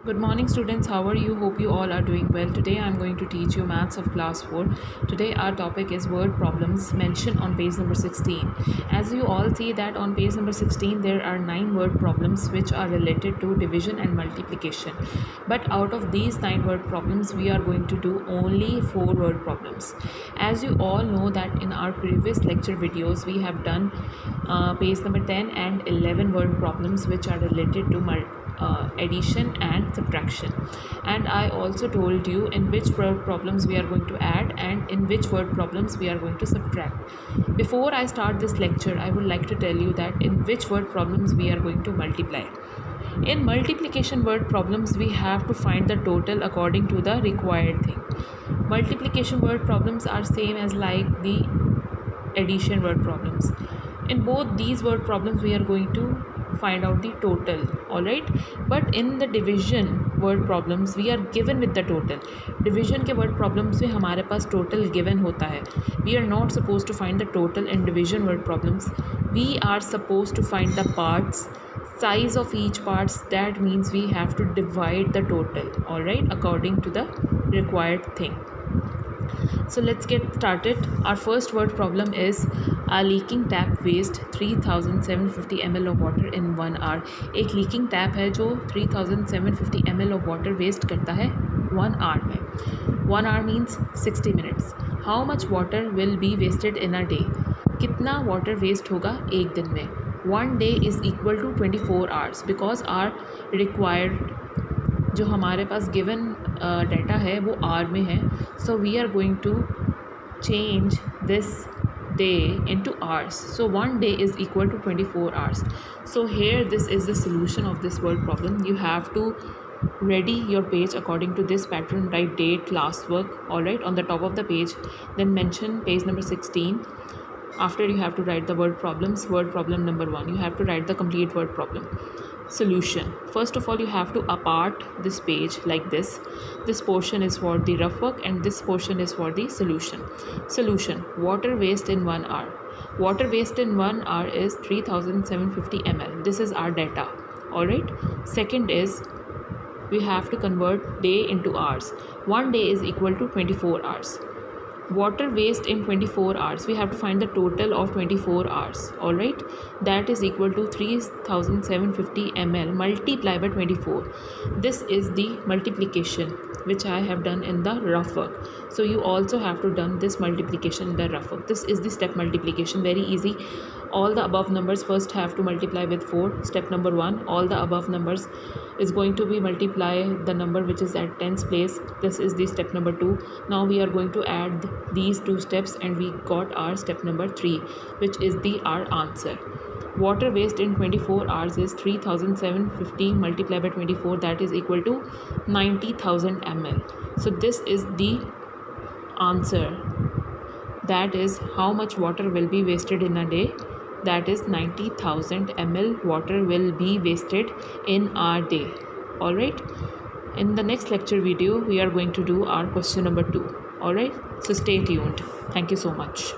Good morning students, how are you? Hope you all are doing well. Today I am going to teach you maths of class 4. Today our topic is word problems mentioned on page number 16. As you all see that on page number 16 there are 9 word problems which are related to division and multiplication. But out of these 9 word problems we are going to do only 4 word problems. As you all know that in our previous lecture videos we have done page number 10 and 11 word problems which are related to addition and subtraction, and I also told you in which word problems we are going to add and in which word problems we are going to subtract. Before I start this lecture, I would like to tell you that in which word problems we are going to multiply. In multiplication word problems we have to find the total according to the required thing. Multiplication word problems are same as like the addition word problems. In both these word problems we are going to find out the total, all right. But in the division word problems we are given with the total. Division के word problems में हमारे पास total given होता है. We are not supposed to find the total in division word problems. We are supposed to find the parts, size of each parts. That means we have to divide the total, all right, according to the required thing. So let's get started. Our first word problem is a leaking tap waste 3750 ml of water in 1 hour. एक leaking tap है जो 3750 ml of water waste करता है 1 hour में. 1 hour means 60 minutes. How much water will be wasted in a day? कितना water waste होगा एक दिन में? 1 day is equal to 24 hours because our required जो हमारे पास गिवन डाटा है वो आर में है. So we are going to change this day into hours. So 1 day is equal to 24 hours. So here this is the solution of this word problem. You have to ready your page according to this pattern. Write date, classwork, all right, on the top of the page. Then mention page number 16. After you have to write the word problems. Word problem number 1, you have to write the complete word problem. Solution. First of all you have to apart this page like this. This portion is for the rough work and this portion is for the solution. Solution. Water waste in 1 hour. Water waste in 1 hour is 3750 ml. This is our data, all right. Second is we have to convert day into hours. 1 day is equal to 24 hours. Water waste in 24 hours, we have to find the total of 24 hours, all right. That is equal to 3750 ml multiplied by 24. This is the multiplication which I have done in the rough work. So you also have to done this multiplication in the rough work. This is the step multiplication, very easy. All the above numbers first have to multiply with 4. Step number 1, all the above numbers is going to be multiply the number which is at tens place. This is the step number 2. Now we are going to add these 2 steps and we got our step number 3, which is the our answer. Water waste in 24 hours is 3750 multiplied by 24, that is equal to 90,000 ml. So this is the answer. That is how much water will be wasted in a day. That is 90,000 ml water will be wasted in our day, all right. In the next lecture video we are going to do our question number 2, all right. So stay tuned. Thank you so much.